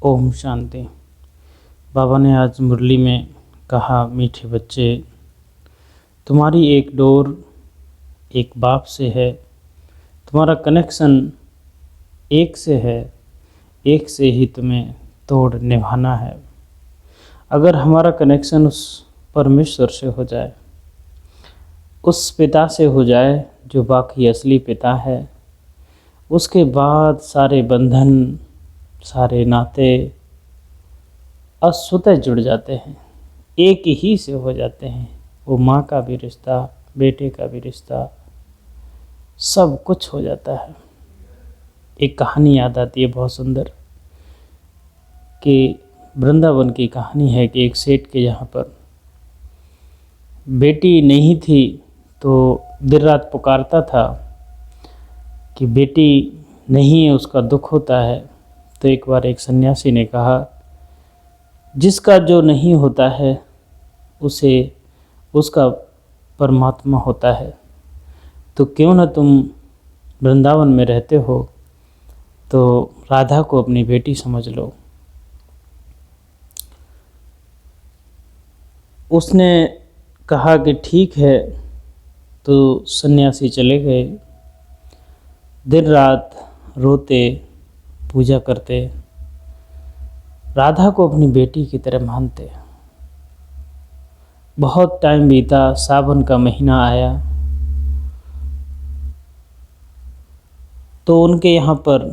ओम शांति। बाबा ने आज मुरली में कहा, मीठे बच्चे, तुम्हारी एक डोर एक बाप से है, तुम्हारा कनेक्शन एक से है, एक से ही तुम्हें तोड़ निभाना है। अगर हमारा कनेक्शन उस परमेश्वर से हो जाए, उस पिता से हो जाए जो बाकी असली पिता है, उसके बाद सारे बंधन, सारे नाते स्वतः जुड़ जाते हैं, एक ही से हो जाते हैं। वो माँ का भी रिश्ता, बेटे का भी रिश्ता, सब कुछ हो जाता है। एक कहानी याद आती है बहुत सुंदर, कि वृंदावन की कहानी है कि एक सेठ के यहाँ पर बेटी नहीं थी, तो दिन रात पुकारता था कि बेटी नहीं है, उसका दुख होता है। तो एक बार एक सन्यासी ने कहा, जिसका जो नहीं होता है उसे उसका परमात्मा होता है, तो क्यों न तुम वृंदावन में रहते हो तो राधा को अपनी बेटी समझ लो। उसने कहा कि ठीक है। तो सन्यासी चले गए, दिन रात रोते, पूजा करते, राधा को अपनी बेटी की तरह मानते। बहुत टाइम बीता, सावन का महीना आया, तो उनके यहाँ पर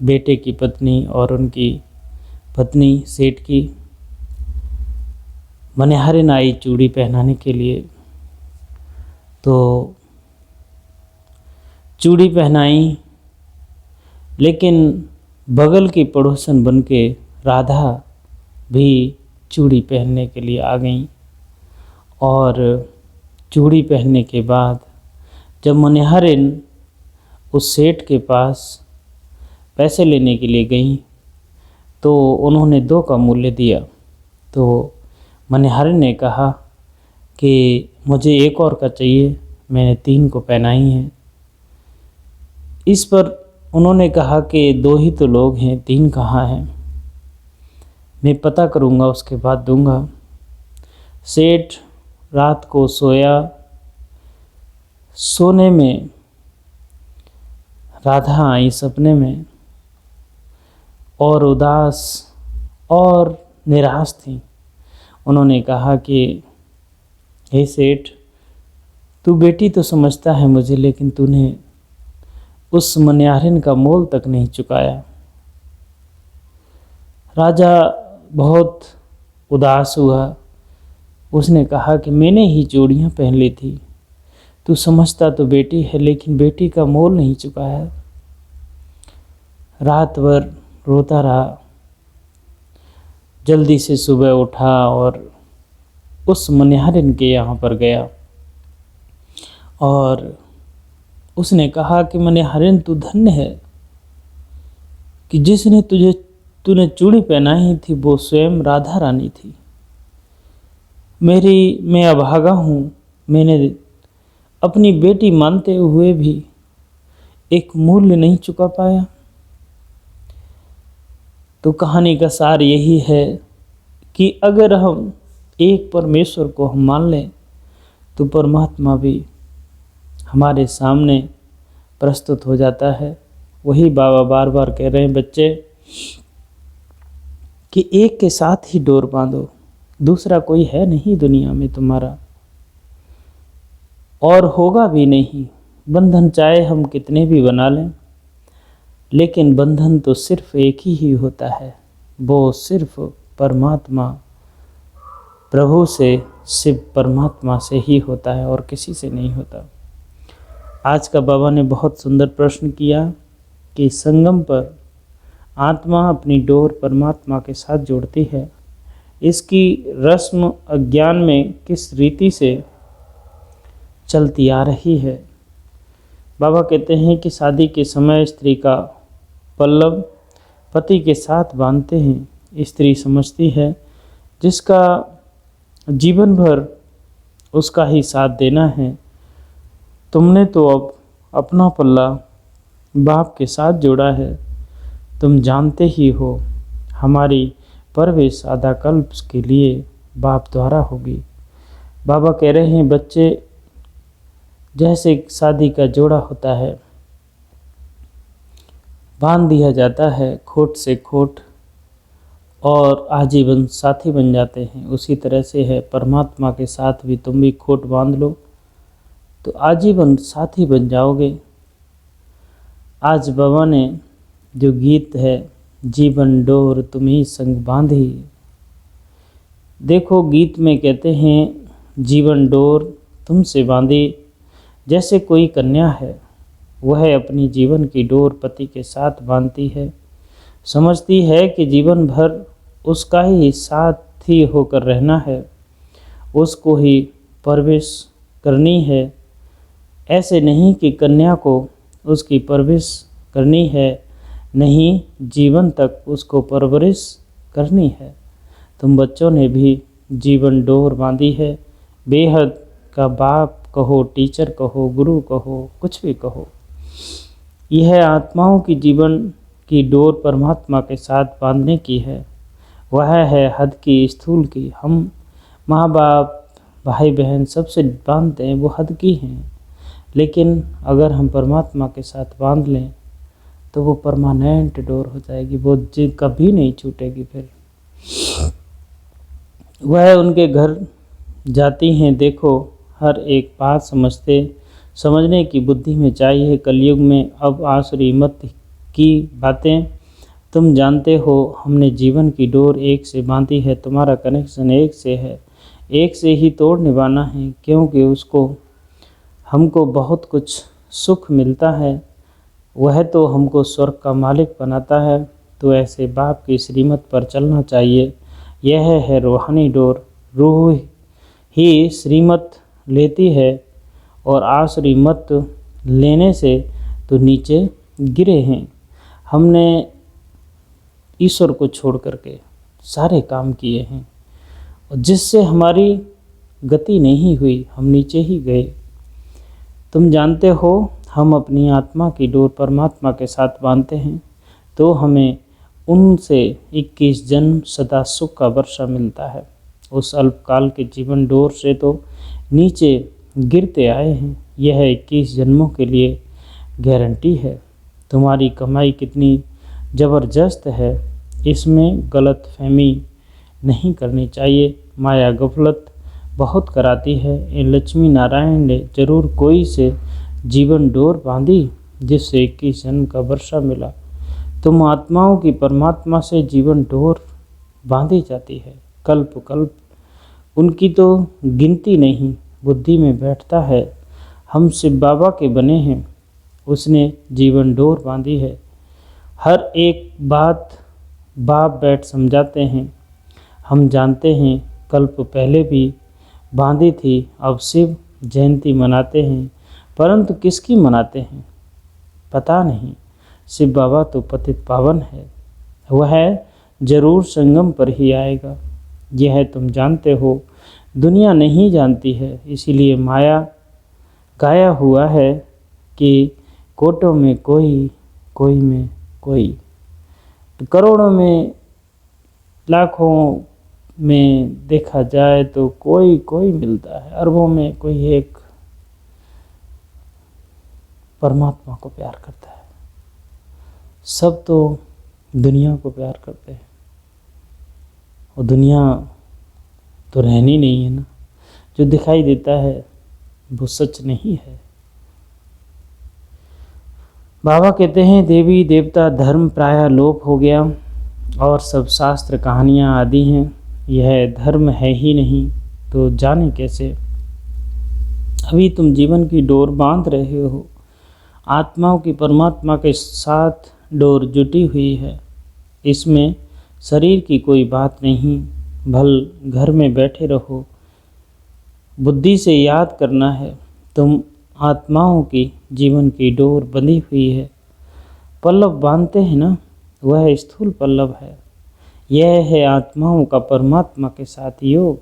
बेटे की पत्नी और उनकी पत्नी सेठ की मनिहारिन आई चूड़ी पहनाने के लिए। तो चूड़ी पहनाई, लेकिन बगल की पड़ोसन बनके राधा भी चूड़ी पहनने के लिए आ गई। और चूड़ी पहनने के बाद जब मनिहारिन उस सेठ के पास पैसे लेने के लिए गई, तो उन्होंने 2 का मूल्य दिया। तो मनिहारिन ने कहा कि मुझे एक और का चाहिए, मैंने 3 को पहनाई है। इस पर उन्होंने कहा कि 2 ही तो लोग हैं, 3 कहाँ हैं, मैं पता करूँगा उसके बाद दूंगा। सेठ रात को सोया, सोने में राधा आई सपने में, और उदास और निराश थी। उन्होंने कहा कि हे सेठ, तू बेटी तो समझता है मुझे, लेकिन तूने उस मनिहारिन का मोल तक नहीं चुकाया। राजा बहुत उदास हुआ। उसने कहा कि मैंने ही चूड़ियाँ पहन ली थी, तू समझता तो बेटी है, लेकिन बेटी का मोल नहीं चुकाया। रात भर रोता रहा, जल्दी से सुबह उठा और उस मनिहारिन के यहाँ पर गया और उसने कहा कि मनिहारिन, तू धन्य है कि जिसने तूने चूड़ी पहनाई थी वो स्वयं राधा रानी थी। मैं अभागा हूँ, मैंने अपनी बेटी मानते हुए भी एक मूल्य नहीं चुका पाया। तो कहानी का सार यही है कि अगर हम एक परमेश्वर को हम मान लें, तो परमात्मा भी हमारे सामने प्रस्तुत हो जाता है। वही बाबा बार बार कह रहे हैं, बच्चे, कि एक के साथ ही डोर बांधो, दूसरा कोई है नहीं दुनिया में तुम्हारा, और होगा भी नहीं। बंधन चाहे हम कितने भी बना लें, लेकिन बंधन तो सिर्फ एक ही होता है, वो सिर्फ परमात्मा प्रभु से, शिव परमात्मा से ही होता है और किसी से नहीं होता। आज का बाबा ने बहुत सुंदर प्रश्न किया कि संगम पर आत्मा अपनी डोर परमात्मा के साथ जोड़ती है, इसकी रस्म अज्ञान में किस रीति से चलती आ रही है। बाबा कहते हैं कि शादी के समय स्त्री का पल्लव पति के साथ बांधते हैं। स्त्री समझती है जिसका जीवन भर उसका ही साथ देना है। तुमने तो अब अपना पल्ला बाप के साथ जोड़ा है, तुम जानते ही हो हमारी परवरिश आधा कल्प के लिए बाप द्वारा होगी। बाबा कह रहे हैं बच्चे जैसे शादी का जोड़ा होता है, बांध दिया जाता है खोट से खोट और आजीवन साथी बन जाते हैं, उसी तरह से है परमात्मा के साथ भी तुम भी खोट बांध लो तो आजीवन साथी बन जाओगे। आज बाबा ने जो गीत है जीवन डोर तुम्ही संग बांधी, देखो गीत में कहते हैं जीवन डोर तुमसे बांधी, जैसे कोई कन्या है वह अपनी जीवन की डोर पति के साथ बांधती है, समझती है कि जीवन भर उसका ही साथी होकर रहना है, उसको ही परवरिश करनी है। ऐसे नहीं कि कन्या को उसकी परवरिश करनी है, नहीं जीवन तक उसको परवरिश करनी है। तुम बच्चों ने भी जीवन डोर बांधी है, बेहद का बाप कहो, टीचर कहो, गुरु कहो, कुछ भी कहो। यह आत्माओं की जीवन की डोर परमात्मा के साथ बांधने की है, वह है हद की स्थूल की। हम माँ बाप भाई बहन सबसे बांधते हैं, वो हद की हैं, लेकिन अगर हम परमात्मा के साथ बांध लें तो वो परमानेंट डोर हो जाएगी, वो कभी नहीं छूटेगी। फिर वह उनके घर जाती हैं, देखो हर एक बात समझने की बुद्धि में चाहिए। कलयुग में अब आसुरी मत की बातें तुम जानते हो, हमने जीवन की डोर एक से बांधी है, तुम्हारा कनेक्शन एक से है, एक से ही तोड़ निभाना है, क्योंकि उसको हमको बहुत कुछ सुख मिलता है, वह तो हमको स्वर्ग का मालिक बनाता है। तो ऐसे बाप की श्रीमत पर चलना चाहिए। यह है रूहानी डोर, रूह ही श्रीमत लेती है और आसुरी मत लेने से तो नीचे गिरे हैं। हमने ईश्वर को छोड़ करके सारे काम किए हैं और जिससे हमारी गति नहीं हुई, हम नीचे ही गए। तुम जानते हो हम अपनी आत्मा की डोर परमात्मा के साथ बांधते हैं तो हमें उनसे 21 जन्म सदा सुख का वर्षा मिलता है। उस अल्पकाल के जीवन डोर से तो नीचे गिरते आए हैं, यह 21 जन्मों के लिए गारंटी है। तुम्हारी कमाई कितनी ज़बरदस्त है, इसमें गलत फहमी नहीं करनी चाहिए। माया गफलत बहुत कराती है। इन लक्ष्मी नारायण ने जरूर कोई से जीवन डोर बांधी जिससे 21 जन्म का वर्षा मिला। तुम आत्माओं की परमात्मा से जीवन डोर बांधी जाती है, कल्प कल्प उनकी तो गिनती नहीं बुद्धि में बैठता है। हम शिव बाबा के बने हैं, उसने जीवन डोर बांधी है। हर एक बात बाप बैठ समझाते हैं। हम जानते हैं कल्प पहले भी बांधी थी, अब शिव जयंती मनाते हैं, परंतु किसकी मनाते हैं पता नहीं। शिव बाबा तो पतित पावन है, वह जरूर संगम पर ही आएगा, यह तुम जानते हो। दुनिया नहीं जानती है, इसीलिए माया गाया हुआ है कि कोटों में कोई, कोई में कोई, करोड़ों में लाखों में देखा जाए तो कोई कोई मिलता है, अरबों में कोई एक परमात्मा को प्यार करता है। सब तो दुनिया को प्यार करते हैं और दुनिया तो रहनी नहीं है ना, जो दिखाई देता है वो सच नहीं है। बाबा कहते हैं देवी देवता धर्म प्रायः लोप हो गया और सब शास्त्र कहानियाँ आदि हैं, यह धर्म है ही नहीं तो जाने कैसे। अभी तुम जीवन की डोर बांध रहे हो, आत्माओं की परमात्मा के साथ डोर जुटी हुई है, इसमें शरीर की कोई बात नहीं। भल घर में बैठे रहो, बुद्धि से याद करना है तुम आत्माओं की जीवन की डोर बंधी हुई है। पल्लव बांधते हैं ना, वह स्थूल पल्लव है। यह है आत्माओं का परमात्मा के साथ योग।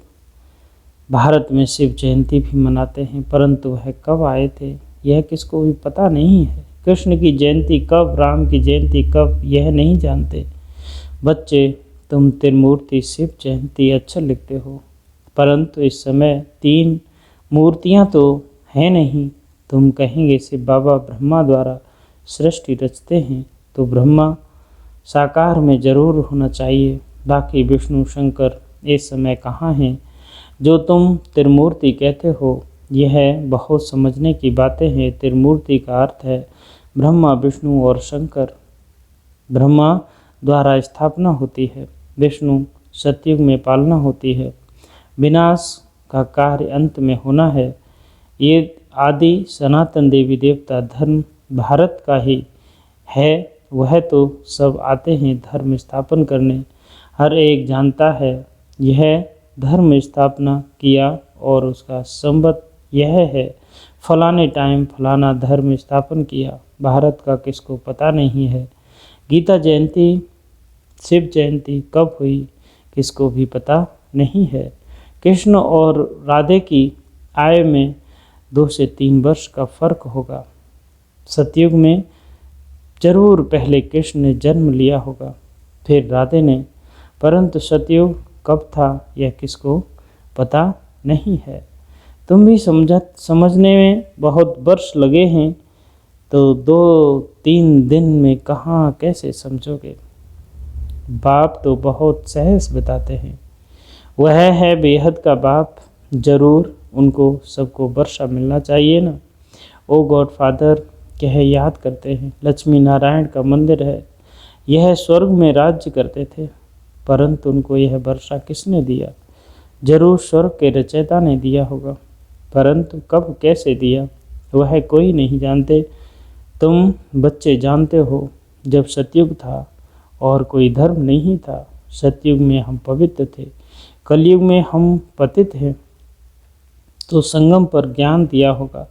भारत में शिव जयंती भी मनाते हैं, परंतु वह कब आए थे यह किसको भी पता नहीं है। कृष्ण की जयंती कब, राम की जयंती कब, यह नहीं जानते। बच्चे तुम त्रिमूर्ति शिव जयंती अच्छा लिखते हो, परंतु इस समय 3 मूर्तियां तो हैं नहीं। तुम कहेंगे शिव बाबा ब्रह्मा द्वारा सृष्टि रचते हैं तो ब्रह्मा साकार में जरूर होना चाहिए, बाकी विष्णु शंकर इस समय कहाँ हैं? जो तुम त्रिमूर्ति कहते हो यह बहुत समझने की बातें हैं। त्रिमूर्ति का अर्थ है ब्रह्मा विष्णु और शंकर। ब्रह्मा द्वारा स्थापना होती है, विष्णु सतयुग में पालना होती है, विनाश का कार्य अंत में होना है। ये आदि सनातन देवी देवता धर्म भारत का ही है, वह तो सब आते हैं धर्म स्थापन करने। हर एक जानता है यह धर्म स्थापना किया और उसका संबत यह है फलाने टाइम फलाना धर्म स्थापन किया। भारत का किसको पता नहीं है। गीता जयंती शिव जयंती कब हुई किसको भी पता नहीं है। कृष्ण और राधे की आयु में 2 से 3 वर्ष का फर्क होगा। सतयुग में जरूर पहले कृष्ण ने जन्म लिया होगा, फिर राधे ने, परंतु सतयुग कब था यह किसको पता नहीं है। तुम भी समझने में बहुत वर्ष लगे हैं तो 2-3 दिन में कहाँ कैसे समझोगे। बाप तो बहुत सहज बताते हैं, वह है बेहद का बाप। जरूर उनको सबको वर्षा मिलना चाहिए ना। ओ गॉड फादर कह याद करते हैं, लक्ष्मी नारायण का मंदिर है, यह स्वर्ग में राज्य करते थे, परंतु उनको यह वर्षा किसने दिया? जरूर स्वर्ग के रचयिता ने दिया होगा, परंतु कब कैसे दिया वह कोई नहीं जानते। तुम बच्चे जानते हो जब सतयुग था और कोई धर्म नहीं था। सतयुग में हम पवित्र थे, कलयुग में हम पतित हैं, तो संगम पर ज्ञान दिया होगा।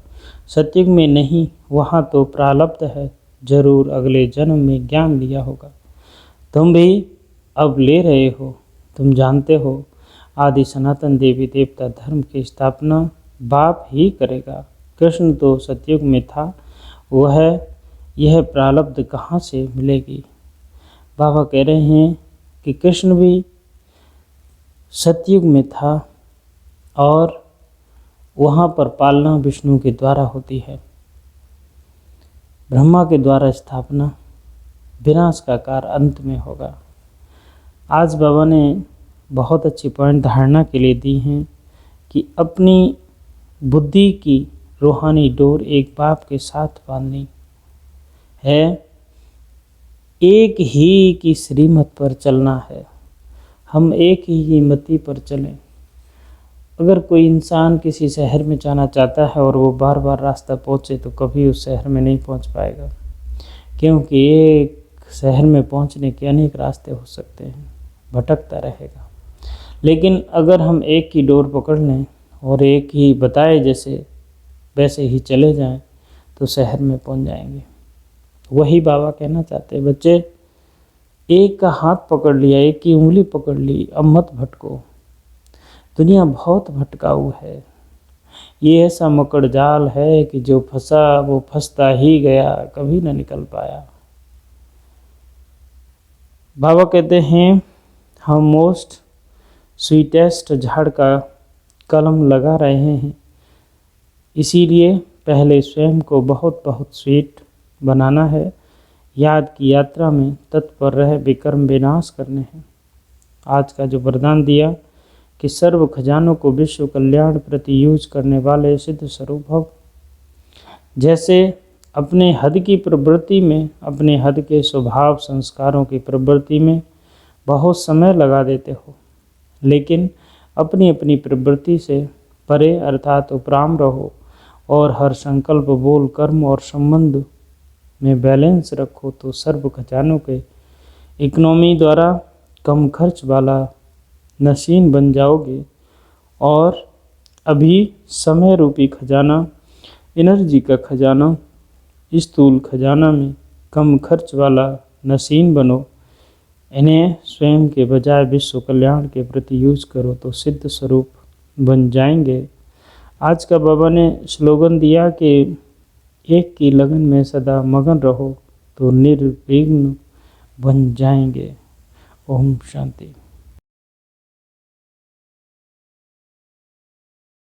सतयुग में नहीं, वहाँ तो प्रारब्ध है, जरूर अगले जन्म में ज्ञान लिया होगा। तुम भी अब ले रहे हो। तुम जानते हो आदि सनातन देवी देवता धर्म की स्थापना बाप ही करेगा। कृष्ण तो सतयुग में था, वह यह प्रारब्ध कहाँ से मिलेगी? बाबा कह रहे हैं कि कृष्ण भी सतयुग में था और वहाँ पर पालना विष्णु के द्वारा होती है, ब्रह्मा के द्वारा स्थापना, विनाश का कार्य अंत में होगा। आज बाबा ने बहुत अच्छी पॉइंट धारणा के लिए दी हैं कि अपनी बुद्धि की रूहानी डोर एक बाप के साथ बांधनी है, एक ही की श्रीमत पर चलना है। हम एक ही मति पर चलें। अगर कोई इंसान किसी शहर में जाना चाहता है और वो बार बार रास्ता पहुँचे तो कभी उस शहर में नहीं पहुँच पाएगा, क्योंकि एक शहर में पहुँचने के अनेक रास्ते हो सकते हैं, भटकता रहेगा। लेकिन अगर हम एक ही डोर पकड़ लें और एक ही बताए जैसे वैसे ही चले जाएं तो शहर में पहुँच जाएंगे। वही बाबा कहना चाहते हैं, बच्चे एक का हाथ पकड़ लिया, एक की उंगली पकड़ ली, अब मत भटको। दुनिया बहुत भटकाऊ है, ये ऐसा मकड़ जाल है कि जो फंसा वो फंसता ही गया, कभी ना निकल पाया। बाबा कहते हैं हम मोस्ट स्वीटेस्ट झाड़ का कलम लगा रहे हैं, इसीलिए पहले स्वयं को बहुत बहुत स्वीट बनाना है। याद की यात्रा में तत्पर रह विकर्म विनाश करने हैं। आज का जो वरदान दिया कि सर्व खजानों को विश्व कल्याण प्रति यूज करने वाले सिद्ध स्वरूप भव। जैसे अपने हद की प्रवृत्ति में, अपने हद के स्वभाव संस्कारों की प्रवृत्ति में बहुत समय लगा देते हो, लेकिन अपनी अपनी प्रवृत्ति से परे अर्थात उपराम रहो और हर संकल्प बोल कर्म और संबंध में बैलेंस रखो तो सर्व खजानों के इकोनॉमी द्वारा कम खर्च वाला नशीन बन जाओगे। और अभी समय रूपी खजाना, एनर्जी का खजाना, स्थूल खजाना में कम खर्च वाला नशीन बनो। इन्हें स्वयं के बजाय विश्व कल्याण के प्रति यूज करो तो सिद्ध स्वरूप बन जाएंगे। आज का बाबा ने स्लोगन दिया कि एक की लगन में सदा मगन रहो तो निर्विघ्न बन जाएंगे। ओम शांति।